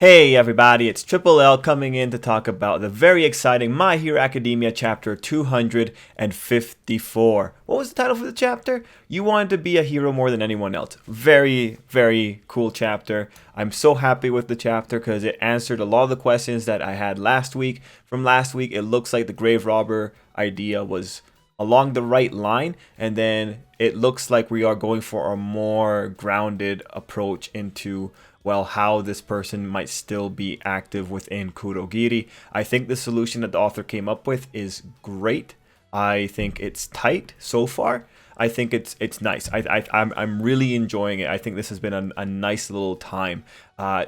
Hey everybody, it's Tripl-L coming in to talk about the very exciting My Hero Academia chapter 254. What was the title for the chapter? You wanted to be a hero more than anyone else. Very, very cool chapter. I'm so happy with the chapter because it answered a lot of the questions that I had last week. From last week, it looks like the grave robber idea was along the right line, and then it looks like we are going for a more grounded approach into how this person might still be active within Kurogiri. I think the solution that the author came up with is great. I think it's tight so far. I think it's nice. I'm really enjoying it. I think this has been a nice little time.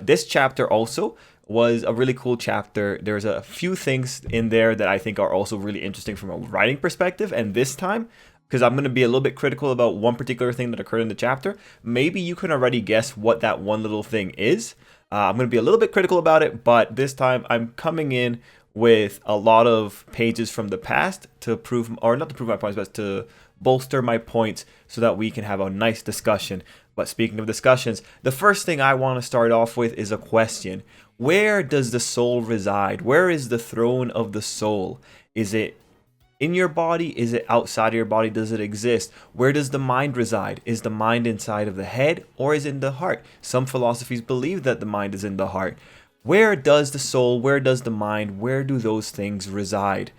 This chapter also was a really cool chapter. There's a few things in there that I think are also really interesting from a writing perspective, and this time, because I'm going to be a little bit critical about one particular thing that occurred in the chapter, maybe you can already guess what that one little thing is. I'm going to be a little bit critical about it, but this time I'm coming in with a lot of pages from the past to prove, or not to prove my points, but to bolster my points so that we can have a nice discussion. But speaking of discussions, the first thing I want to start off with is a question. Where does the soul reside? Where is the throne of the soul? Is it in your body? Is it outside of your body? Does it exist? Where does the mind reside? Is the mind inside of the head or is it in the heart? Some philosophies believe that the mind is in the heart. Where does the soul, where does the mind, where do those things reside?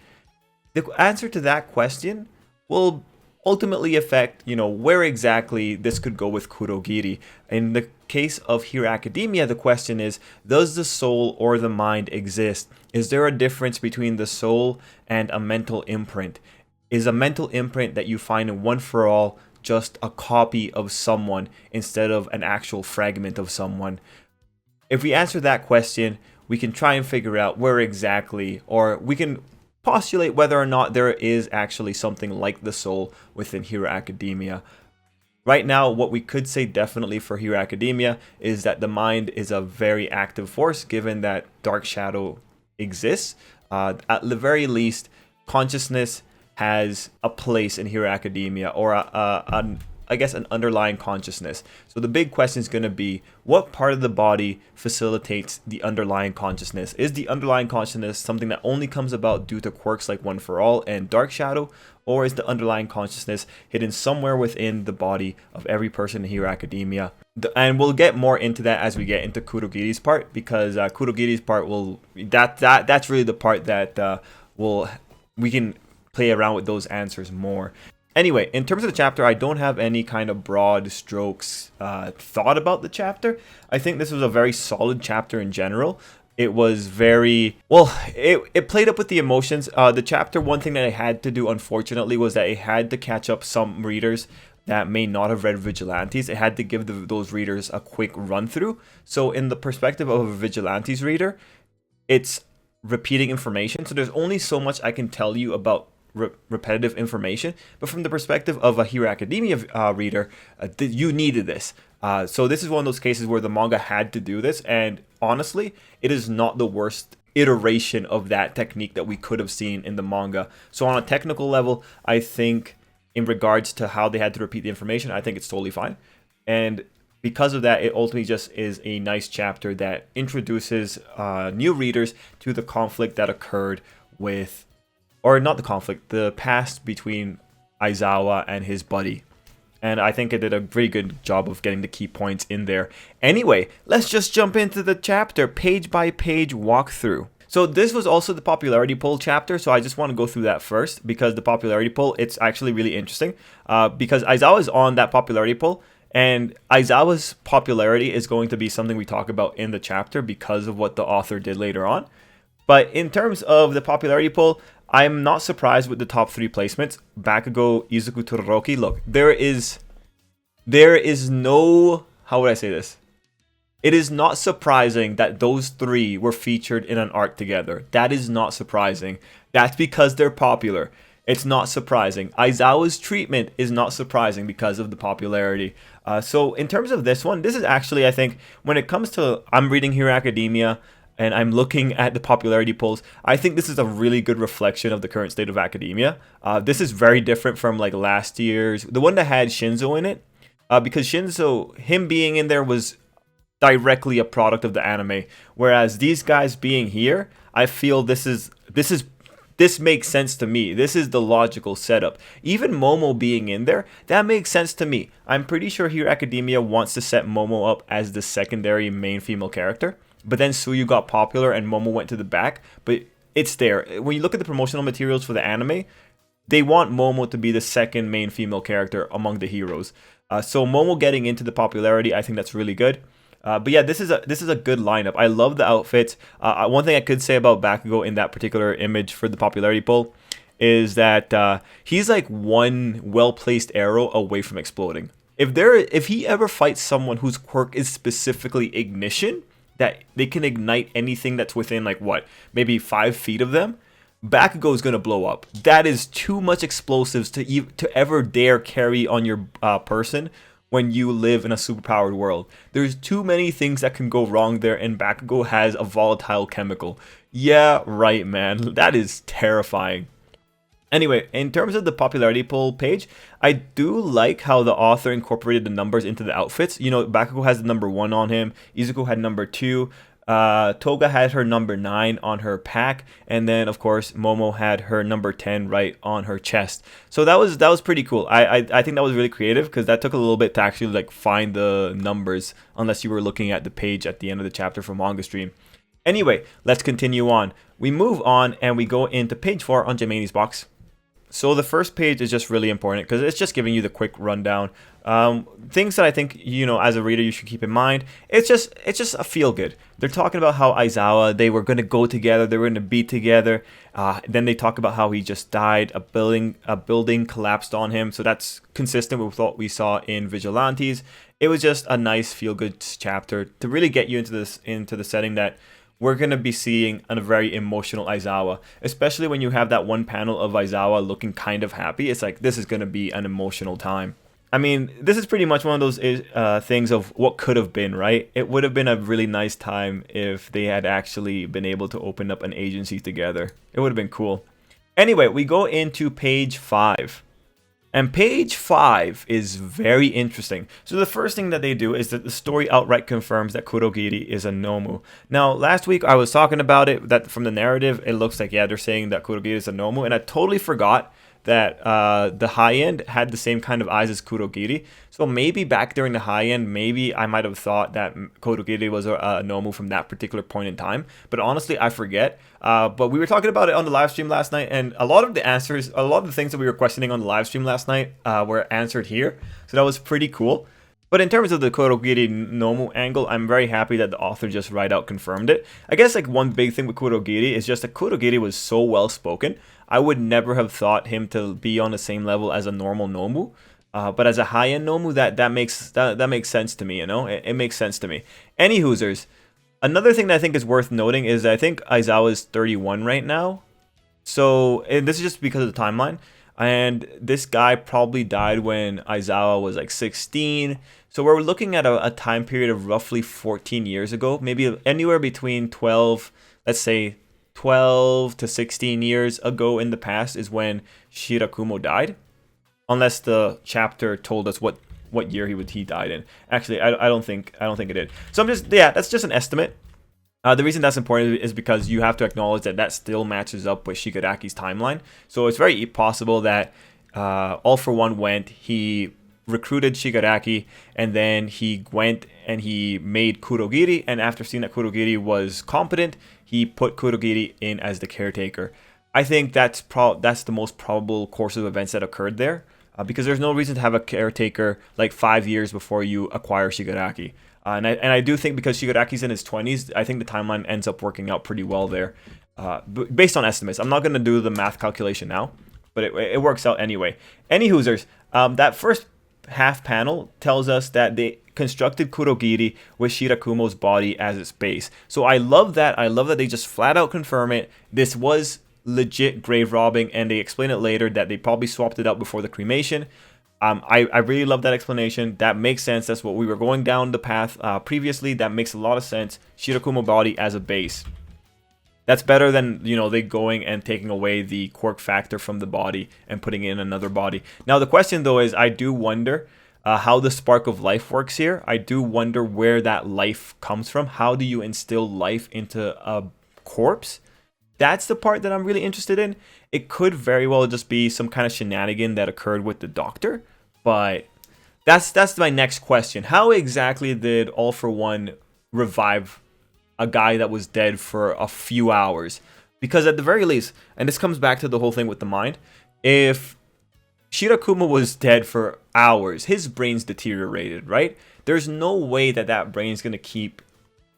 The answer to that question will ultimately affect, where exactly this could go with Kurogiri. In the case of Hero Academia, the question is, does the soul or the mind exist? Is there a difference between the soul and a mental imprint? Is a mental imprint that you find in One for All just a copy of someone instead of an actual fragment of someone? If we answer that question, we can try and figure out where exactly, or we can postulate whether or not there is actually something like the soul within Hero Academia. Right now, what we could say definitely for Hero Academia is that the mind is a very active force, given that Dark Shadow exists. At the very least, consciousness has a place in Hero Academia, or an underlying consciousness. So the big question is going to be, what part of the body facilitates the underlying consciousness? Is the underlying consciousness something that only comes about due to quirks like One for All and Dark Shadow? Or is the underlying consciousness hidden somewhere within the body of every person in Hero Academia? And we'll get more into that as we get into Kurogiri's part, because Kurogiri's part that's really the part that we can play around with those answers more. Anyway, in terms of the chapter, I don't have any kind of broad strokes thought about the chapter. I think this was a very solid chapter in general. It was very, it played up with the emotions. The chapter, one thing that I had to do, unfortunately, was that it had to catch up some readers that may not have read Vigilantes. It had to give those readers a quick run through. So in the perspective of a Vigilantes reader, it's repeating information. So there's only so much I can tell you about repetitive information, but from the perspective of a Hero Academia reader, you needed this. So this is one of those cases where the manga had to do this, and honestly, it is not the worst iteration of that technique that we could have seen in the manga. So on a technical level, I think in regards to how they had to repeat the information, I think it's totally fine. And because of that, it ultimately just is a nice chapter that introduces new readers to the conflict that occurred with, or not the conflict, the past between Aizawa and his buddy. And I think it did a pretty good job of getting the key points in there. Anyway, let's just jump into the chapter, page by page walkthrough. So this was also the popularity poll chapter, so I just want to go through that first, because the popularity poll, it's actually really interesting. Because Aizawa is on that popularity poll, and Aizawa's popularity is going to be something we talk about in the chapter because of what the author did later on. But in terms of the popularity poll, I'm not surprised with the top 3 placements. Bakugo, Izuku, Todoroki. Look, there is no, how would I say this? It is not surprising that those 3 were featured in an arc together. That is not surprising. That's because they're popular. It's not surprising. Aizawa's treatment is not surprising because of the popularity. So in terms of this one, this is actually, I think, when it comes to, I'm reading Hero Academia and I'm looking at the popularity polls, I think this is a really good reflection of the current state of academia. This is very different from like last year's, the one that had Shinzo in it, because Shinzo, him being in there was directly a product of the anime. Whereas these guys being here, I feel this makes sense to me. This is the logical setup. Even Momo being in there, that makes sense to me. I'm pretty sure Hero Academia wants to set Momo up as the secondary main female character. But then Suyu got popular and Momo went to the back. But it's there. When you look at the promotional materials for the anime, they want Momo to be the second main female character among the heroes. So Momo getting into the popularity, I think that's really good. But yeah, this is a good lineup. I love the outfits. One thing I could say about Bakugo in that particular image for the popularity poll is that he's like one well-placed arrow away from exploding. If he ever fights someone whose quirk is specifically ignition, that they can ignite anything that's within like maybe 5 feet of them, Bakugo is gonna blow up. That is too much explosives to ever dare carry on your person when you live in a superpowered world. There's too many things that can go wrong there, and Bakugo has a volatile chemical. Yeah, right, man. That is terrifying. Anyway, in terms of the popularity poll page, I do like how the author incorporated the numbers into the outfits. You know, Bakugo has the number 1 on him. Izuku had number 2. Toga had her number 9 on her pack, and then of course Momo had her number 10 right on her chest. So that was pretty cool. I think that was really creative because that took a little bit to actually like find the numbers unless you were looking at the page at the end of the chapter from Manga Stream. Anyway, let's continue on. We move on and we go into page 4 on Gemini's box. So the first page is just really important because it's just giving you the quick rundown. Things that I think, you know, as a reader you should keep in mind. It's just a feel good. They're talking about how Aizawa, they were going to go together, they were going to be together. Then they talk about how he just died, a building collapsed on him. So that's consistent with what we saw in Vigilantes. It was just a nice feel good chapter to really get you into the setting that we're going to be seeing a very emotional Aizawa, especially when you have that one panel of Aizawa looking kind of happy. It's like, this is going to be an emotional time. I mean, this is pretty much one of those things of what could have been, right? It would have been a really nice time if they had actually been able to open up an agency together. It would have been cool. Anyway, we go into page 5. And page 5 is very interesting. So the first thing that they do is that the story outright confirms that Kurogiri is a Nomu. Now, last week I was talking about it, that from the narrative, it looks like, yeah, they're saying that Kurogiri is a Nomu. And I totally forgot that the high end had the same kind of eyes as Kurogiri. So maybe back during the high end, maybe I might have thought that Kurogiri was a Nomu from that particular point in time. But honestly, I forget. But we were talking about it on the live stream last night, and a lot of the things that we were questioning on the live stream last night were answered here. So that was pretty cool. But in terms of the Kurogiri Nomu angle, I'm very happy that the author just right out confirmed it. I guess like one big thing with Kurogiri is just that Kurogiri was so well spoken. I would never have thought him to be on the same level as a normal Nomu. But as a high-end Nomu, that makes sense to me, you know? It makes sense to me. Any Hoosers, another thing that I think is worth noting is that I think Aizawa is 31 right now. So, and this is just because of the timeline. And this guy probably died when Aizawa was like 16. So we're looking at a time period of roughly 14 years ago. Maybe anywhere between 12, let's say 12 to 16 years ago in the past is when Shirakumo died. Unless the chapter told us what year he died in. Actually, I don't think it did. So that's just an estimate. The reason that's important is because you have to acknowledge that still matches up with Shigaraki's timeline. So it's very possible that All For One went, he recruited Shigaraki, and then he went and he made Kurogiri, and after seeing that Kurogiri was competent, he put Kurogiri in as the caretaker. I think that's the most probable course of events that occurred there. Because there's no reason to have a caretaker like 5 years before you acquire Shigaraki. And I do think because Shigaraki's in his 20s, I think the timeline ends up working out pretty well there. Based on estimates. I'm not going to do the math calculation now, but it works out anyway. Any Hoosers, that first half panel tells us that they constructed Kurogiri with Shirakumo's body as its base. So I love that. I love that they just flat out confirm it. This was legit grave robbing, and they explain it later that they probably swapped it out before the cremation. I really love that explanation. That makes sense. That's what we were going down the path previously. That makes a lot of sense. Shirakumo body as a base. That's better than, they going and taking away the quirk factor from the body and putting in another body. Now the question though is, I do wonder how the spark of life works here. I do wonder where that life comes from. How do you instill life into a corpse? That's the part that I'm really interested in. It could very well just be some kind of shenanigan that occurred with the doctor, but that's my next question. How exactly did All For One revive a guy that was dead for a few hours? Because at the very least, and this comes back to the whole thing with the mind, if Shirakumo was dead for hours, his brain's deteriorated, right? There's no way that that brain's going to keep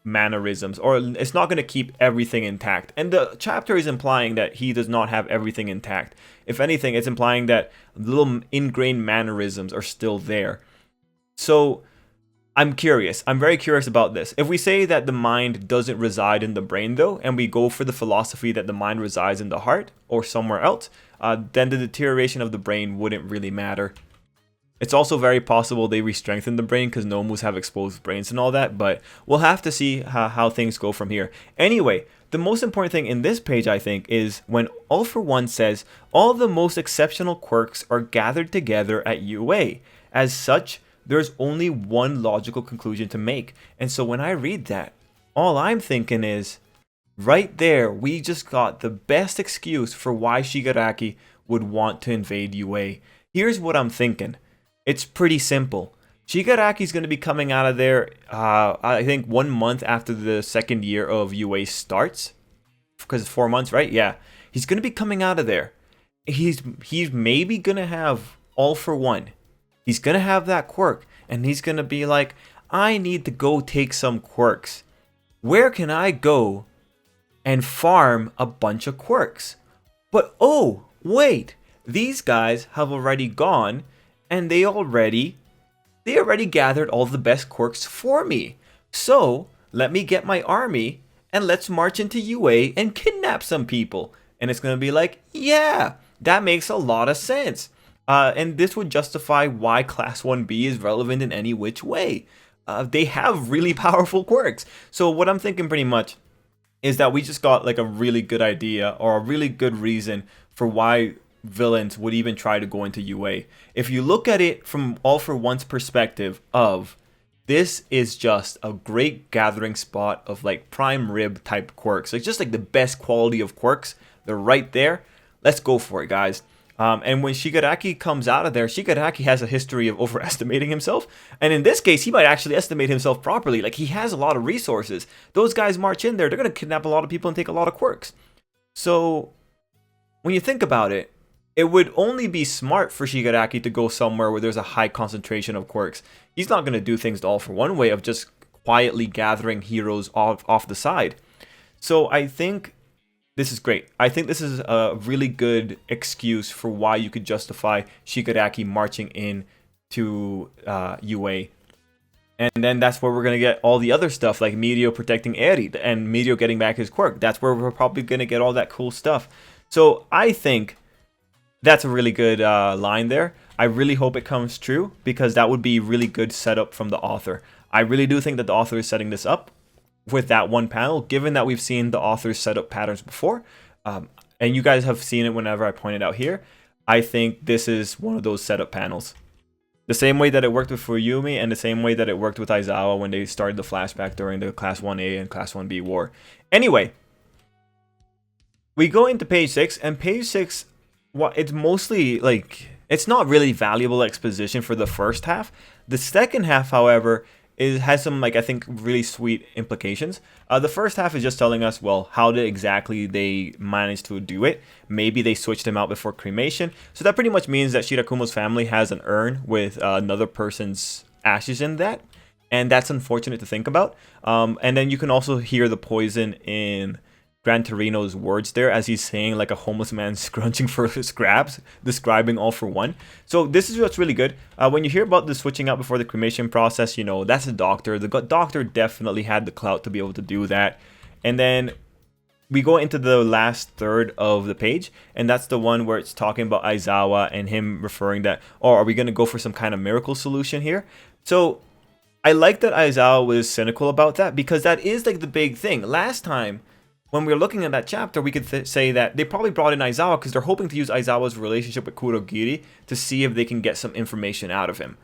mannerisms, or it's not going to keep everything intact. And the chapter is implying that he does not have everything intact. If anything, it's implying that little ingrained mannerisms are still there. So I'm curious. I'm very curious about this. If we say that the mind doesn't reside in the brain, though, and we go for the philosophy that the mind resides in the heart or somewhere else, then the deterioration of the brain wouldn't really matter. It's also very possible they re-strengthen the brain because Nomus have exposed brains and all that, but we'll have to see how things go from here. Anyway, the most important thing in this page, I think, is when All For One says, all the most exceptional quirks are gathered together at UA. As such, there's only one logical conclusion to make. And so when I read that, all I'm thinking is, right there, we just got the best excuse for why Shigaraki would want to invade UA. Here's what I'm thinking. It's pretty simple. Shigaraki's going to be coming out of there, I think 1 month after the second year of UA starts. Because it's 4 months, right? Yeah. He's going to be coming out of there. He's maybe going to have All For One. He's going to have that quirk. And he's going to be like, I need to go take some quirks. Where can I go and farm a bunch of quirks? But oh, wait. These guys have already gone. And they already gathered all the best quirks for me. So let me get my army and let's march into UA and kidnap some people. And it's going to be like, yeah, that makes a lot of sense. And this would justify why Class 1B is relevant in any which way. They have really powerful quirks. So what I'm thinking pretty much is that we just got like a really good idea or a really good reason for why villains would even try to go into UA. If you look at it from All For One's perspective of, this is just a great gathering spot of like prime rib type quirks. Like just like the best quality of quirks. They're right there. Let's go for it, guys. And when Shigaraki comes out of there, Shigaraki has a history of overestimating himself. And in this case, he might actually estimate himself properly. Like he has a lot of resources. Those guys march in there. They're going to kidnap a lot of people and take a lot of quirks. So when you think about it, it would only be smart for Shigaraki to go somewhere where there's a high concentration of quirks. He's not going to do things the All For One way of just quietly gathering heroes off the side. So I think this is great. I think this is a really good excuse for why you could justify Shigaraki marching in to UA. And then that's where we're going to get all the other stuff like Mirio protecting Eri and Mirio getting back his quirk. That's where we're probably going to get all that cool stuff. So I think that's a really good line there. I really hope it comes true because that would be really good setup from the author. I really do think that the author is setting this up with that one panel, given that we've seen the author's setup patterns before. And you guys have seen it whenever I point it out here. I think this is one of those setup panels. The same way that it worked with Fuyumi and the same way that it worked with Aizawa when they started the flashback during the Class 1A and Class 1B war. Anyway, we go into page 6, and page 6... it's mostly like, it's not really valuable exposition for the first half. The second half, however, has some, like, I think really sweet implications. The first half is just telling us, well, how did exactly they manage to do it? Maybe they switched him out before cremation. So that pretty much means that Shirakumo's family has an urn with another person's ashes in that. And that's unfortunate to think about. And then you can also hear the poison in Gran Torino's words there as he's saying like a homeless man scrunching for scraps, describing All For One. So this is what's really good. When you hear about the switching out before the cremation process, you know, that's a doctor. The doctor definitely had the clout to be able to do that. And then we go into the last third of the page, and that's the one where it's talking about Aizawa and him referring that, oh, are we going to go for some kind of miracle solution here? So I like that Aizawa was cynical about that because that is like the big thing. Last time, when we were looking at that chapter, we could say that they probably brought in Aizawa because they're hoping to use Aizawa's relationship with Kurogiri to see if they can get some information out of him.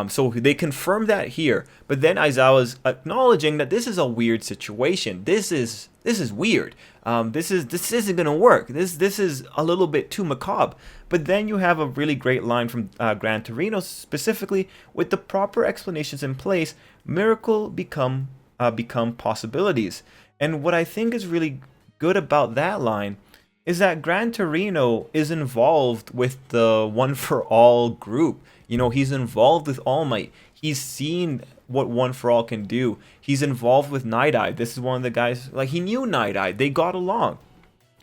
So they confirmed that here, but then Aizawa's acknowledging that this is a weird situation. This is weird. This isn't gonna work. This is a little bit too macabre. But then you have a really great line from Gran Torino specifically, with the proper explanations in place, miracle become possibilities. And what I think is really good about that line is that Gran Torino is involved with the One for All group. You know, he's involved with All Might. He's seen what One for All can do. He's involved with Night Eye. This is one of the guys, like, he knew Night Eye. They got along.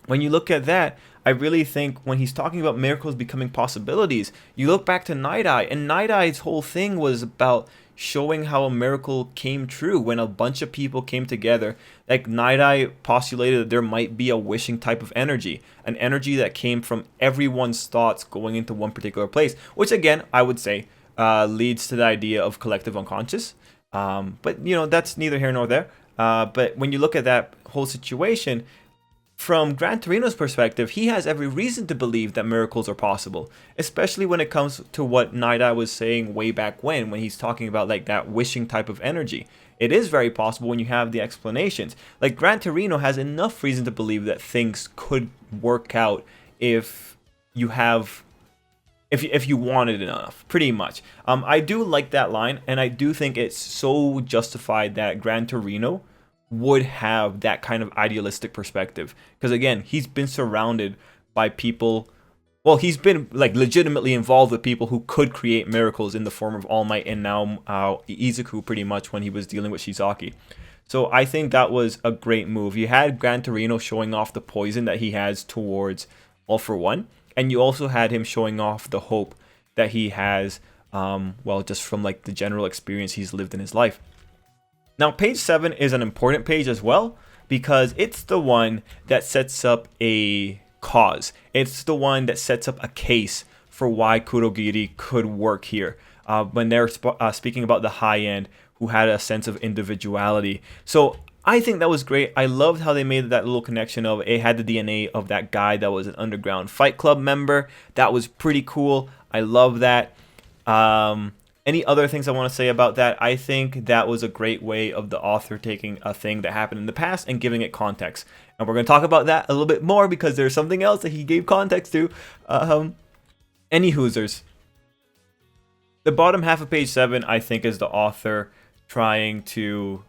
When you look at that, I really think when he's talking about miracles becoming possibilities, you look back to Night Eye, and Night Eye's whole thing was about showing how a miracle came true when a bunch of people came together. Like, Night Eye postulated that there might be a wishing type of energy, an energy that came from everyone's thoughts going into one particular place, which again, I would say leads to the idea of collective unconscious. But you know, that's neither here nor there. But when you look at that whole situation, from Gran Torino's perspective, he has every reason to believe that miracles are possible, especially when it comes to what Night Eye was saying way back when he's talking about like that wishing type of energy. It is very possible when you have the explanations. Like, Gran Torino has enough reason to believe that things could work out if you have, if you wanted enough, pretty much. I do like that line, and I do think it's so justified that Gran Torino would have that kind of idealistic perspective, because again, he's been surrounded by people, well, he's been like legitimately involved with people who could create miracles in the form of All Might, and now Izuku, pretty much, when he was dealing with Shizaki. So I think that was a great move. You had Gran Torino showing off the poison that he has towards All for One, and you also had him showing off the hope that he has, well, just from like the general experience he's lived in his life. Now, page 7 is an important page as well, because it's the one that sets up a cause. It's the one that sets up a case for why Kurogiri could work here, when they're speaking about the high end who had a sense of individuality. So I think that was great. I loved how they made that little connection of it had the DNA of that guy that was an underground fight club member. That was pretty cool. I love that. Any other things I want to say about that? I think that was a great way of the author taking a thing that happened in the past and giving it context. And we're going to talk about that a little bit more, because there's something else that he gave context to. Any hoosers. The bottom half of page 7, I think, is the author trying to,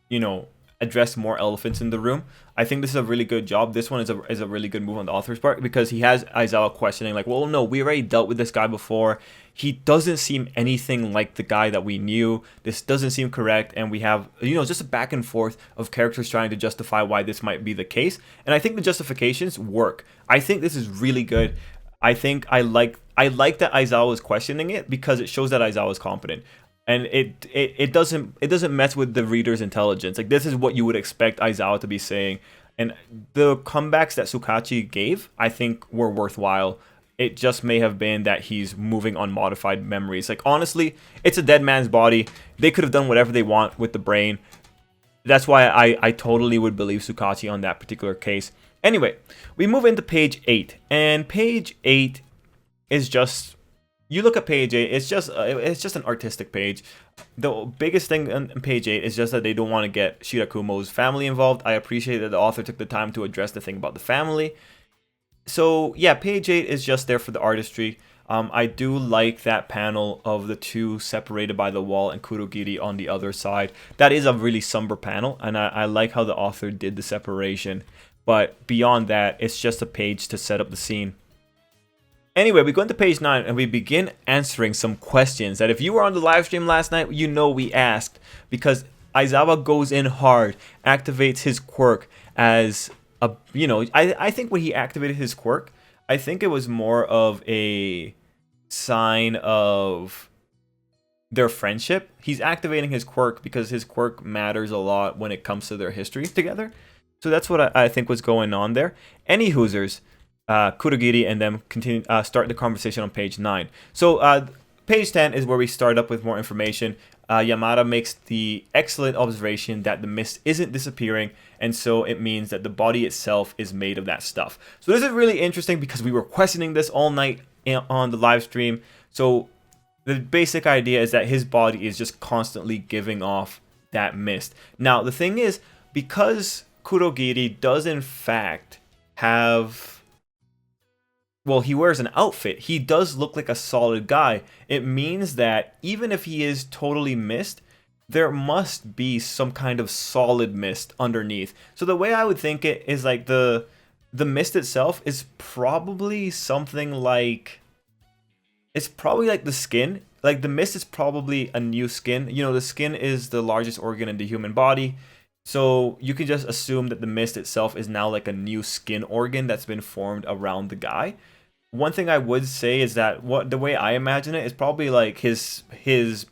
you know, address more elephants in the room. I think this is a really good job. This one is a really good move on the author's part, because he has Aizawa questioning like, well, no, we already dealt with this guy before. He doesn't seem anything like the guy that we knew. This doesn't seem correct. And we have, you know, just a back and forth of characters trying to justify why this might be the case. And I think the justifications work. I think this is really good. I think I like that Aizawa is questioning it, because it shows that Aizawa is competent. And it doesn't mess with the reader's intelligence. Like, this is what you would expect Aizawa to be saying. And the comebacks that Sukachi gave, I think, were worthwhile. It just may have been that he's moving on modified memories. Like, honestly, it's a dead man's body. They could have done whatever they want with the brain. That's why I totally would believe Sukachi on that particular case. Anyway, we move into page 8. And page 8 is just... You look at page 8, it's just an artistic page. The biggest thing on page 8 is just that they don't want to get Shirakumo's family involved. I appreciate that the author took the time to address the thing about the family. So yeah, page 8 is just there for the artistry. I do like that panel of the two separated by the wall and Kurogiri on the other side. That is a really somber panel, and I like how the author did the separation. But beyond that, it's just a page to set up the scene. Anyway, we go into page 9 and we begin answering some questions that if you were on the live stream last night, you know we asked, because Aizawa goes in hard, activates his quirk as a, you know, I think when he activated his quirk, I think it was more of a sign of their friendship. He's activating his quirk because his quirk matters a lot when it comes to their history together. So that's what I think was going on there. Any hoosers. Kurogiri and them continue start the conversation on page 9. So page 10 is where we start up with more information. Yamada makes the excellent observation that the mist isn't disappearing, and so it means that the body itself is made of that stuff. So this is really interesting because we were questioning this all night on the live stream. So The basic idea is that his body is just constantly giving off that mist. Now, the thing is, because Kurogiri does in fact have, well, he wears an outfit. He does look like a solid guy. It means that even if he is totally mist, there must be some kind of solid mist underneath. So the way I would think it is like the mist itself is probably something like, it's probably like the skin. Like the mist is probably a new skin. You know, the skin is the largest organ in the human body. So you can just assume that the mist itself is now like a new skin organ that's been formed around the guy. One thing I would say is that the way I imagine it is probably like his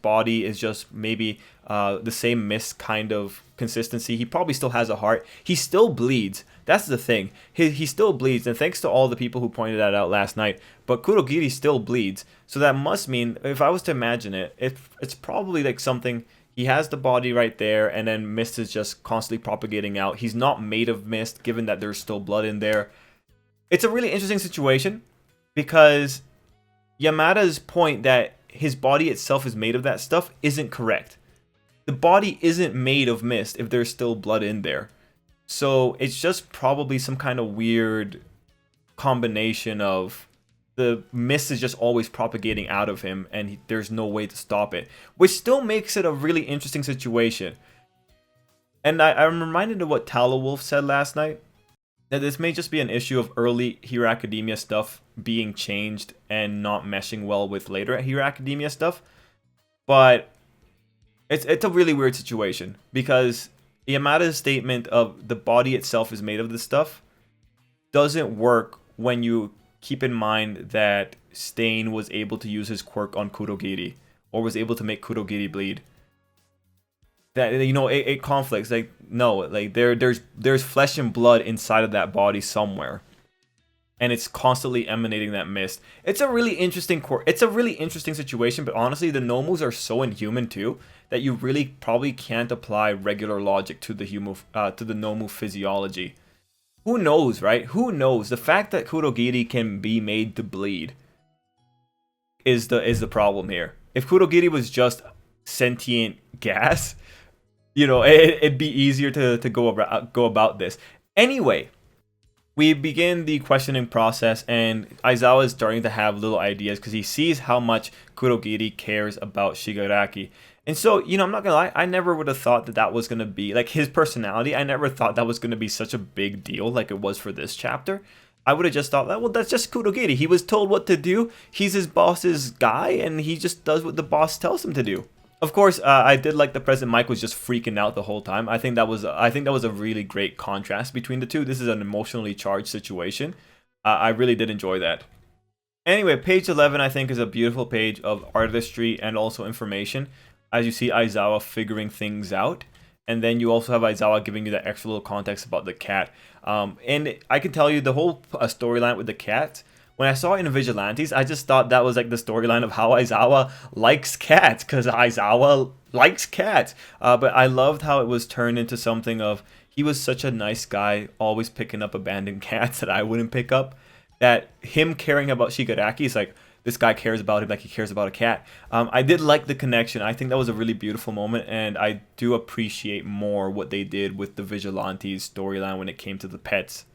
body is just maybe the same mist kind of consistency. He probably still has a heart. He still bleeds. That's the thing. He still bleeds, and thanks to all the people who pointed that out last night. But Kurogiri still bleeds, so that must mean, if I was to imagine it, it's probably like something. He has the body right there, and then mist is just constantly propagating out. He's not made of mist, given that there's still blood in there. It's a really interesting situation, because Yamada's point that his body itself is made of that stuff isn't correct. The body isn't made of mist if there's still blood in there. So it's just probably some kind of weird combination of the mist is just always propagating out of him, and there's no way to stop it. Which still makes it a really interesting situation. And I'm reminded of what Talowolf said last night, that this may just be an issue of early Hero Academia stuff being changed and not meshing well with later Hero Academia stuff. But it's a really weird situation, because Yamada's statement of the body itself is made of this stuff doesn't work when you keep in mind that Stain was able to use his quirk on Kurogiri, or was able to make Kurogiri bleed. That, you know, it conflicts. Like, no, like there's flesh and blood inside of that body somewhere, and it's constantly emanating that mist. It's a really interesting it's a really interesting situation. But honestly, the Nomus are so inhuman too that you really probably can't apply regular logic to the Nomu physiology. Who knows, right? Who knows? The fact that Kurogiri can be made to bleed is the problem here. If Kurogiri was just sentient gas, you know, it'd be easier to go about this. Anyway, we begin the questioning process, and Aizawa is starting to have little ideas because he sees how much Kurogiri cares about Shigaraki. And so, you know, I'm not gonna lie, I never would have thought that was gonna be, like, his personality, I never thought that was gonna be such a big deal like it was for this chapter. I would have just thought that, well, that's just Kurogiri. He was told what to do, he's his boss's guy, and he just does what the boss tells him to do. Of course, I did like the President Mike was just freaking out the whole time. I think that was a really great contrast between the two. This is an emotionally charged situation. I really did enjoy that. Anyway, page 11 I think is a beautiful page of artistry and also information. As you see Aizawa figuring things out, and then you also have Aizawa giving you that extra little context about the cat. And I can tell you the whole storyline with the cat. When I saw it in Vigilantes, I just thought that was like the storyline of how Aizawa likes cats, because Aizawa likes cats. But I loved how it was turned into something of, he was such a nice guy, always picking up abandoned cats that I wouldn't pick up. That him caring about Shigaraki is like, this guy cares about him like he cares about a cat. I did like the connection. I think that was a really beautiful moment, and I do appreciate more what they did with the Vigilantes storyline when it came to the pets.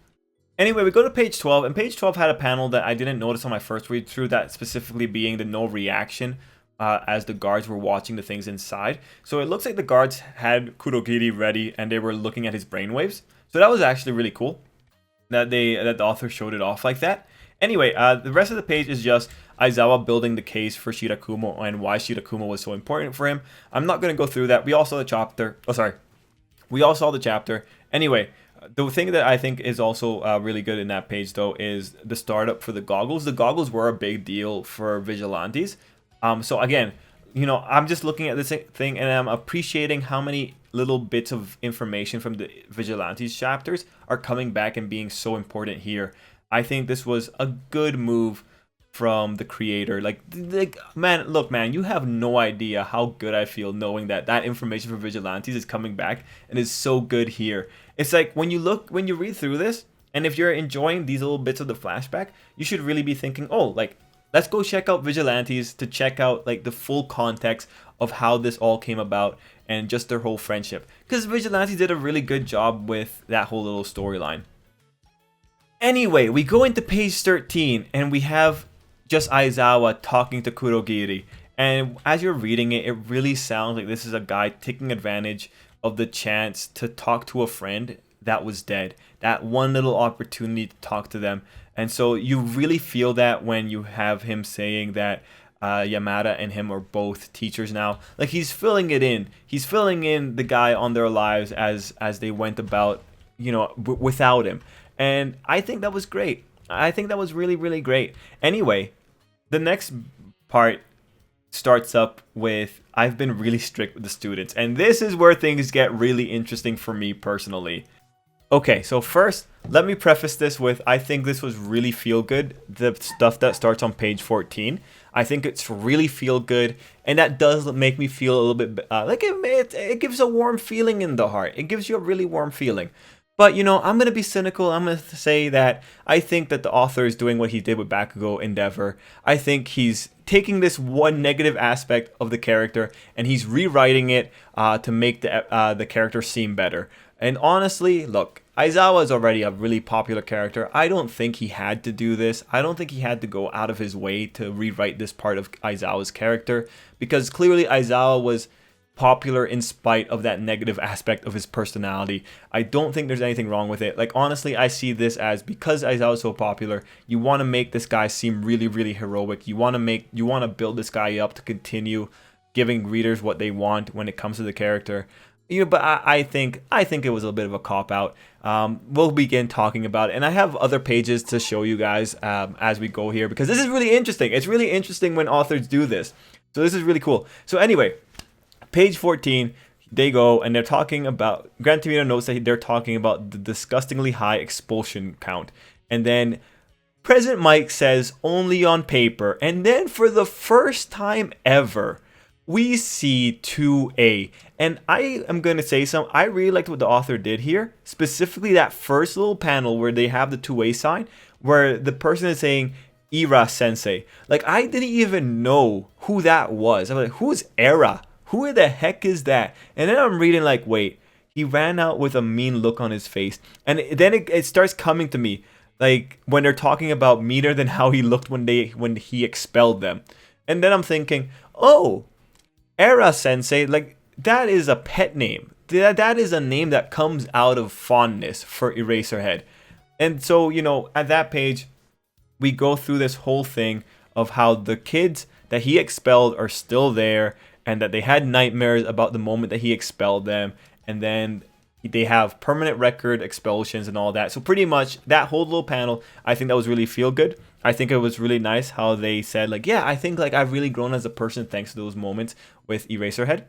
Anyway, we go to page 12, and page 12 had a panel that I didn't notice on my first read through, that specifically being the no reaction as the guards were watching the things inside. So it looks like the guards had Kurogiri ready, and they were looking at his brainwaves. So that was actually really cool that the author showed it off like that. Anyway, the rest of the page is just Aizawa building the case for Shirakumo and why Shirakumo was so important for him. I'm not going to go through that. We all saw the chapter. We all saw the chapter. Anyway, the thing that I think is also really good in that page, though, is the startup for the goggles. The goggles were a big deal for Vigilantes. So again, you know, I'm just looking at this thing and I'm appreciating how many little bits of information from the Vigilantes chapters are coming back and being so important here. I think this was a good move from the creator. Like, man, look, man, you have no idea how good I feel knowing that that information for Vigilantes is coming back and is so good here. It's like when you read through this, and if you're enjoying these little bits of the flashback, you should really be thinking, oh, like, let's go check out Vigilantes to check out like the full context of how this all came about and just their whole friendship. Because Vigilantes did a really good job with that whole little storyline. Anyway, we go into page 13 and we have just Aizawa talking to Kurogiri. And as you're reading it, it really sounds like this is a guy taking advantage of the chance to talk to a friend that was dead. That one little opportunity to talk to them. And so you really feel that when you have him saying that Yamada and him are both teachers now. Like, he's filling it in. He's filling in the guy on their lives as they went about, you know, without him. And I think that was great. I think that was really, really great. Anyway, the next part starts up with, I've been really strict with the students. And this is where things get really interesting for me personally. Okay, so first, let me preface this with, I think this was really feel good. The stuff that starts on page 14. I think it's really feel good. And that does make me feel a little bit, like it gives a warm feeling in the heart. It gives you a really warm feeling. But, you know, I'm going to be cynical. I'm going to say that I think that the author is doing what he did with Bakugo Endeavor. I think he's taking this one negative aspect of the character and he's rewriting it to make the character seem better. And honestly, look, Aizawa is already a really popular character. I don't think he had to do this. I don't think he had to go out of his way to rewrite this part of Aizawa's character, because clearly Aizawa was popular in spite of that negative aspect of his personality. I don't think there's anything wrong with it. Like, honestly, I see this as, because Aizawa is so popular, you want to make this guy seem really, really heroic. You want to build this guy up to continue giving readers what they want when it comes to the character. You know, but I think it was a bit of a cop-out. We'll begin talking about it. And I have other pages to show you guys as we go here, because this is really interesting. It's really interesting when authors do this. So this is really cool. So anyway, page 14, they go and they're talking about, Gran Torino notes that they're talking about the disgustingly high expulsion count. And then President Mike says, only on paper. And then for the first time ever, we see 2A. And I am going to say something. I really liked what the author did here. Specifically that first little panel where they have the 2A sign, where the person is saying, Ira Sensei. Like, I didn't even know who that was. I'm like, who's Era? Who the heck is that? And then I'm reading like, wait, he ran out with a mean look on his face. And then it starts coming to me, like when they're talking about meaner than how he looked when he expelled them. And then I'm thinking, oh, Era Sensei, like, that is a pet name. That is a name that comes out of fondness for Eraserhead. And so, you know, at that page, we go through this whole thing of how the kids that he expelled are still there, and that they had nightmares about the moment that he expelled them, and then they have permanent record expulsions and all that. So pretty much that whole little panel, I think that was really feel good. I think it was really nice how they said, like, yeah, I think like I've really grown as a person thanks to those moments with Eraserhead.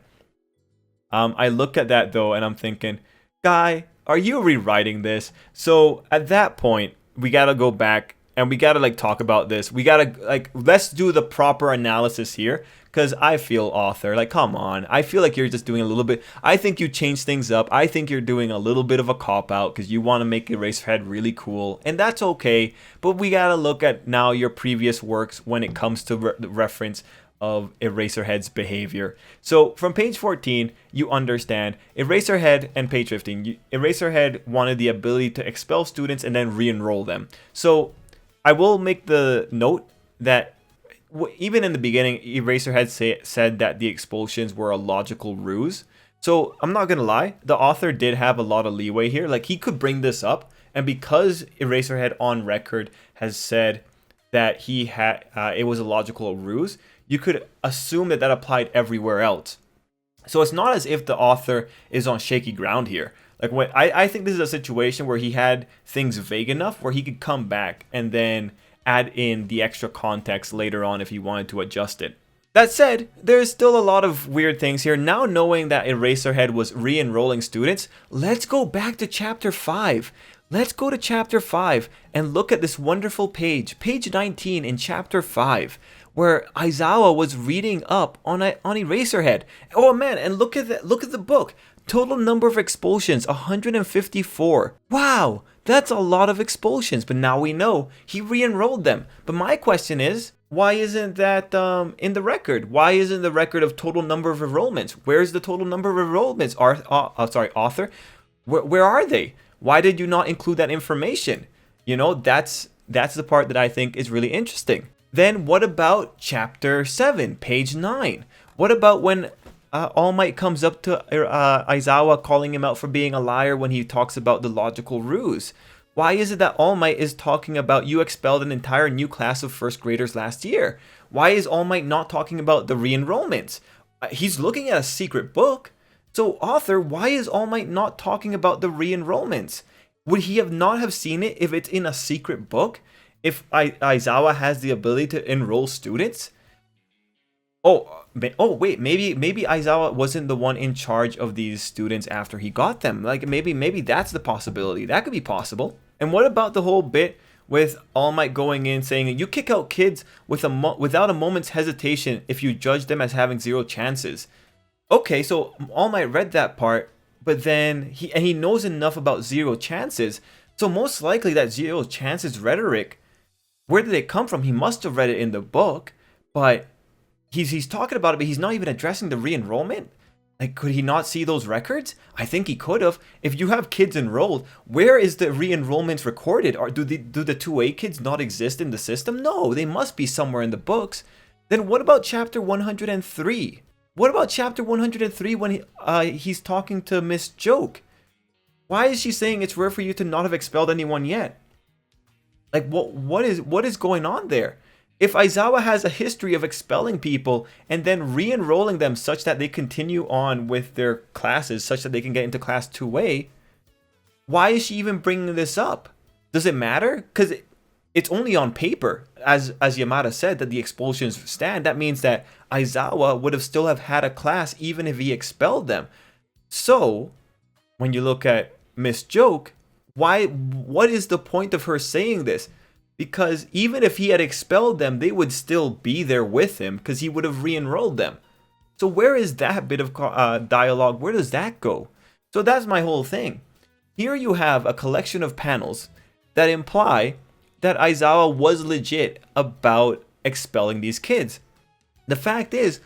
I look at that though and I'm thinking, guy, are you rewriting this? So at that point, we gotta go back and we gotta like talk about this. We gotta like, let's do the proper analysis here. Because I feel, author, like, come on. I feel like you're just doing a little bit. I think you changed things up. I think you're doing a little bit of a cop-out because you want to make Eraserhead really cool. And that's okay. But we got to look at now your previous works when it comes to the reference of Eraserhead's behavior. So from page 14, you understand Eraserhead, and page 15, Eraserhead wanted the ability to expel students and then re-enroll them. So I will make the note that even in the beginning, Eraserhead said that the expulsions were a logical ruse. So I'm not going to lie, the author did have a lot of leeway here. Like, he could bring this up, and because Eraserhead on record has said that he had it was a logical ruse, you could assume that that applied everywhere else. So it's not as if the author is on shaky ground here. Like, when I think this is a situation where he had things vague enough where he could come back and then add in the extra context later on if you wanted to adjust it. That said, there's still a lot of weird things here. Now knowing that Eraserhead was re-enrolling students, let's go back to chapter 5. Let's go to chapter 5 and look at this wonderful page, page 19 in chapter 5, where Aizawa was reading up on Eraserhead. Oh man, and look at the book. Total number of expulsions, 154. Wow, that's a lot of expulsions, but now we know he re-enrolled them. But my question is, Why isn't that in the record? Why isn't the record of total number of enrollments? Where's the total number of enrollments? Author. Where are they? Why did you not include that information? You know, that's the part that I think is really interesting. Then what about chapter 7, page 9? What about when All Might comes up to Aizawa, calling him out for being a liar when he talks about the logical ruse? Why is it that All Might is talking about you expelled an entire new class of first graders last year? Why is All Might not talking about the re-enrollments? He's looking at a secret book. So, author, why is All Might not talking about the re-enrollments? Would he not have seen it if it's in a secret book? If Aizawa has the ability to enroll students? Wait, maybe Aizawa wasn't the one in charge of these students after he got them. Like maybe that's the possibility. That could be possible. And what about the whole bit with All Might going in saying you kick out kids without a moment's hesitation if you judge them as having zero chances? Okay, so All Might read that part, but then he knows enough about zero chances. So most likely that zero chances rhetoric, where did it come from? He must have read it in the book, but he's talking about it, but he's not even addressing the re-enrollment. Like, could he not see those records? I think he could have. If you have kids enrolled, where is the re-enrollments recorded? Or do the 2A kids not exist in the system? No, they must be somewhere in the books. Then what about chapter 103? What about chapter 103 when he's talking to Miss Joke? Why is she saying it's rare for you to not have expelled anyone yet? Like, what is going on there? If Aizawa has a history of expelling people and then re-enrolling them such that they continue on with their classes, such that they can get into class 2A, why is she even bringing this up? Does it matter? Because it's only on paper, as Yamada said, that the expulsions stand. That means that Aizawa would have still have had a class even if he expelled them. So, when you look at Miss Joke, what is the point of her saying this? Because even if he had expelled them, they would still be there with him because he would have re-enrolled them. So where is that bit of dialogue? Where does that go? So that's my whole thing. Here you have a collection of panels that imply that Aizawa was legit about expelling these kids. The fact is,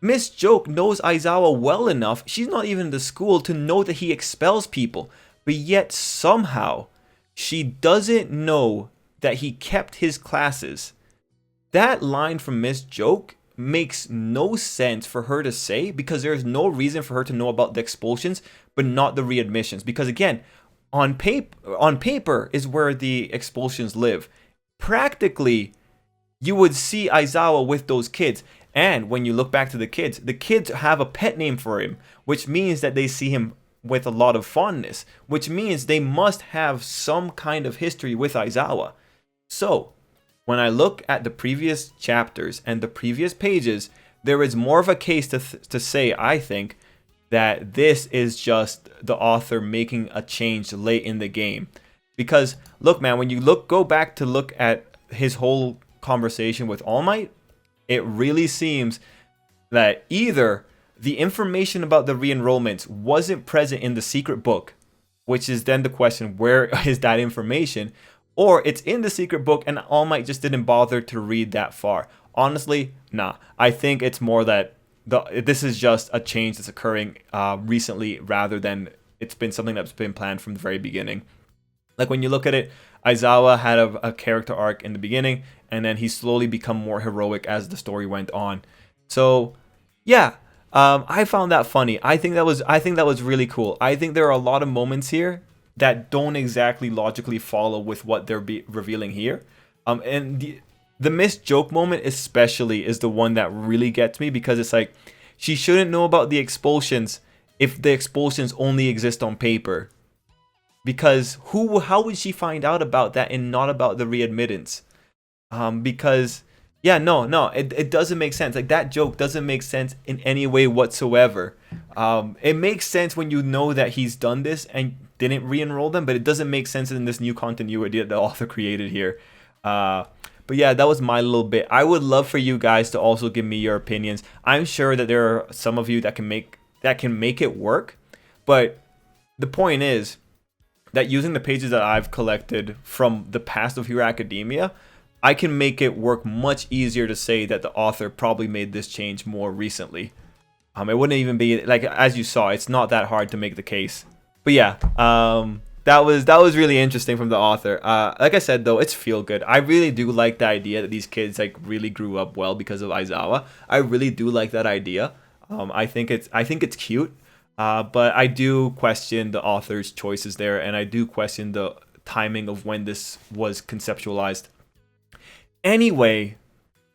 Miss Joke knows Aizawa well enough, she's not even in the school, to know that he expels people. But yet somehow, she doesn't know that he kept his classes. That line from Miss Joke makes no sense for her to say, because there's no reason for her to know about the expulsions but not the readmissions. Because again, on paper is where the expulsions live. Practically, you would see Aizawa with those kids. And when you look back to the kids have a pet name for him, which means that they see him with a lot of fondness, which means they must have some kind of history with Aizawa. So, when I look at the previous chapters and the previous pages, there is more of a case to say, I think, that this is just the author making a change late in the game. Because, look, man, when you go back to look at his whole conversation with All Might, it really seems that either the information about the re-enrollments wasn't present in the secret book, which is then the question, where is that information? Or it's in the secret book and All Might just didn't bother to read that far. Honestly, nah. I think it's more that this is just a change that's occurring recently rather than it's been something that's been planned from the very beginning. Like when you look at it, Aizawa had a character arc in the beginning and then he slowly become more heroic as the story went on. So, yeah. I found that funny. I think that was really cool. I think there are a lot of moments here that don't exactly logically follow with what they're revealing here. And the Miss Joke moment especially is the one that really gets me, because it's like, she shouldn't know about the expulsions if the expulsions only exist on paper. Because how would she find out about that and not about the readmittance? Because, yeah, no, it doesn't make sense. Like, that joke doesn't make sense in any way whatsoever. It makes sense when you know that he's done this and didn't re-enroll them, but it doesn't make sense in this new continuity that the author created here. But yeah, that was my little bit. I would love for you guys to also give me your opinions. I'm sure that there are some of you that can make it work, but the point is that using the pages that I've collected from the past of Hero Academia, I can make it work much easier to say that the author probably made this change more recently. It wouldn't even be like, as you saw, it's not that hard to make the case. But yeah, that was really interesting from the author. Like I said though, it's feel good. I really do like the idea that these kids like really grew up well because of Aizawa. I really do like that idea. I think it's cute. But I do question the author's choices there, and I do question the timing of when this was conceptualized. Anyway,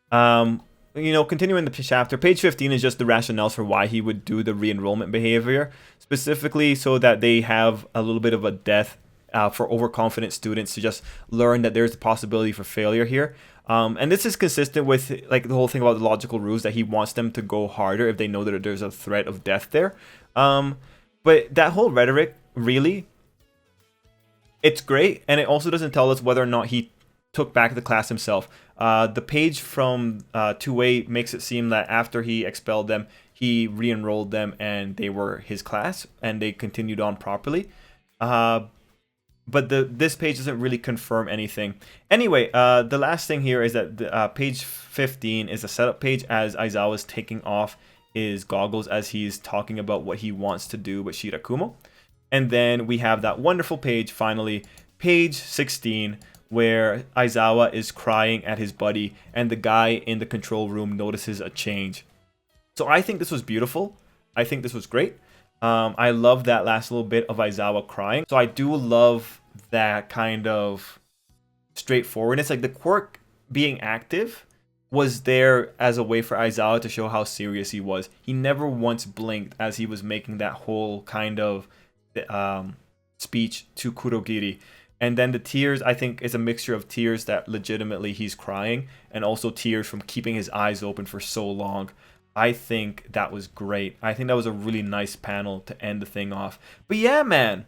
continuing the chapter, page 15 is just the rationales for why he would do the re-enrollment behavior, specifically so that they have a little bit of a death for overconfident students to just learn that there's a possibility for failure here. And this is consistent with like the whole thing about the logical rules, that he wants them to go harder if they know that there's a threat of death there. But that whole rhetoric, really, it's great, and it also doesn't tell us whether or not he took back the class himself. The page from 2A makes it seem that after he expelled them, he re-enrolled them and they were his class and they continued on properly. But this page doesn't really confirm anything. Anyway, the last thing here is that page 15 is a setup page as Aizawa is taking off his goggles as he's talking about what he wants to do with Shirakumo. And then we have that wonderful page, finally, page 16, where Aizawa is crying at his buddy and the guy in the control room notices a change. So I think this was beautiful. I think this was great. I love that last little bit of Aizawa crying. So I do love that kind of straightforwardness. Like the quirk being active was there as a way for Aizawa to show how serious he was. He never once blinked as he was making that whole kind of speech to Kurogiri. And then the tears, I think, is a mixture of tears that legitimately he's crying and also tears from keeping his eyes open for so long. I think that was great. I think that was a really nice panel to end the thing off. But yeah, man.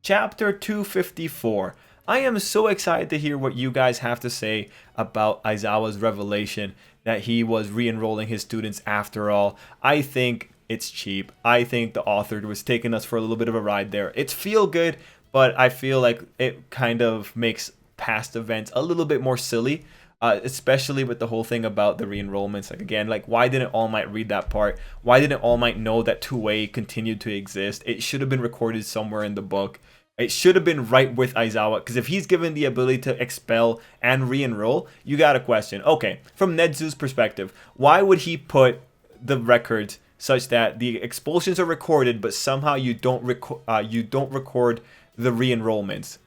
Chapter 254. I am so excited to hear what you guys have to say about Aizawa's revelation that he was re-enrolling his students after all. I think it's cheap. I think the author was taking us for a little bit of a ride there. It's feel good, but I feel like it kind of makes past events a little bit more silly. Especially with the whole thing about the re-enrollments. Like again, like why didn't All Might read that part? Why didn't All Might know that 2A continued to exist? It should have been recorded somewhere in the book. It should have been right with Aizawa, because if he's given the ability to expel and re-enroll, you got to question, okay, from Nedzu's perspective, why would he put the records such that the expulsions are recorded, but somehow you don't record the re-enrollments?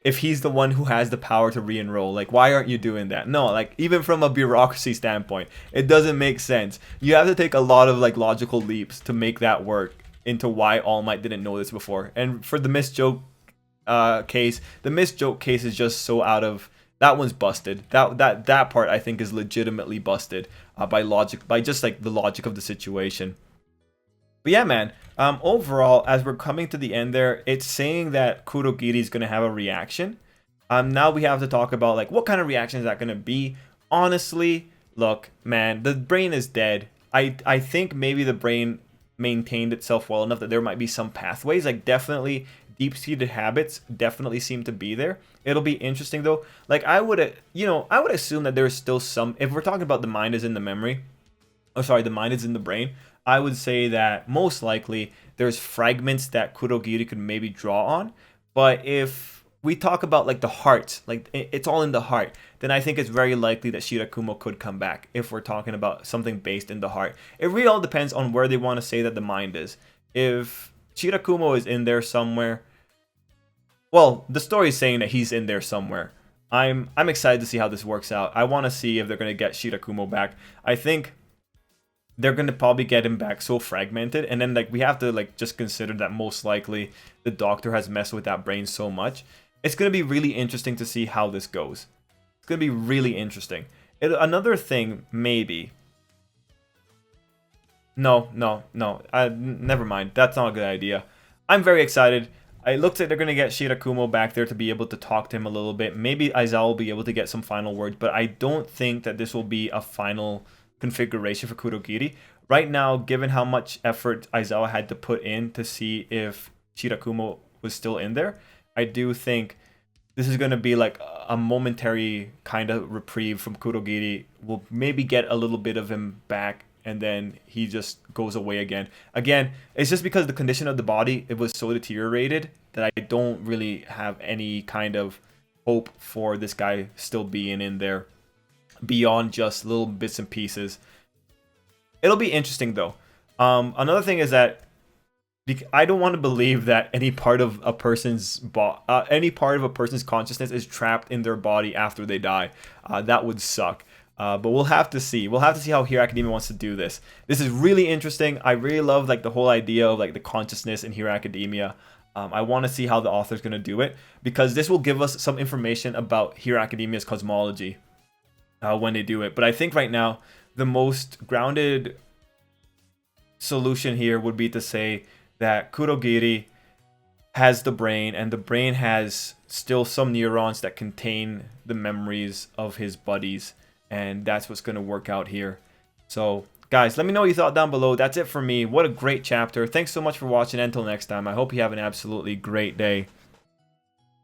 If he's the one who has the power to re-enroll, like why aren't you doing that? No, like even from a bureaucracy standpoint, it doesn't make sense. You have to take a lot of like logical leaps to make that work into why All Might didn't know this before. And for the Miss Joke case, the Miss Joke case is just so out of, that one's busted. That part I think is legitimately busted by logic, by just like the logic of the situation. But yeah, man, overall, as we're coming to the end there, it's saying that Kurogiri is going to have a reaction. Now we have to talk about, like, what kind of reaction is that going to be? Honestly, look, man, the brain is dead. I think maybe the brain maintained itself well enough that there might be some pathways. Like, definitely, deep-seated habits definitely seem to be there. It'll be interesting, though. Like, I would assume that there's still some, if we're talking about the mind is in the memory, oh, sorry, the mind is in the brain, I would say that most likely there's fragments that Kurogiri could maybe draw on. But if we talk about like the heart, like it's all in the heart, then I think it's very likely that Shirakumo could come back if we're talking about something based in the heart. It really all depends on where they want to say that the mind is. If Shirakumo is in there somewhere, well, the story is saying that he's in there somewhere. I'm excited to see how this works out. I want to see if they're going to get Shirakumo back. I think they're going to probably get him back so fragmented, and then like we have to like just consider that most likely the doctor has messed with that brain so much. It's going to be really interesting to see how this goes. It's going to be really interesting. Another thing, maybe. No, never mind. That's not a good idea. I'm very excited. It looks like they're going to get Shirakumo back there to be able to talk to him a little bit. Maybe Aizawa will be able to get some final words, but I don't think that this will be a final configuration for Kurogiri. Right now, given how much effort Aizawa had to put in to see if Shirakumo was still in there, I do think this is going to be like a momentary kind of reprieve from Kurogiri. We'll maybe get a little bit of him back, and then he just goes away again. Again, it's just because the condition of the body, it was so deteriorated that I don't really have any kind of hope for this guy still being in there beyond just little bits and pieces. It'll be interesting though. Another thing is that I don't want to believe that any part of a person's consciousness is trapped in their body after they die. That would suck. But we'll have to see. We'll have to see how Hero Academia wants to do this. This is really interesting. I really love like the whole idea of like the consciousness in Hero Academia. I want to see how the author's going to do it, because this will give us some information about Hero Academia's cosmology when they do it. But I think right now the most grounded solution here would be to say that Kurogiri has the brain, and the brain has still some neurons that contain the memories of his buddies, and that's what's going to work out here. So guys, let me know what you thought down below. That's it for me. What a great chapter. Thanks so much for watching. Until next time, I hope you have an absolutely great day.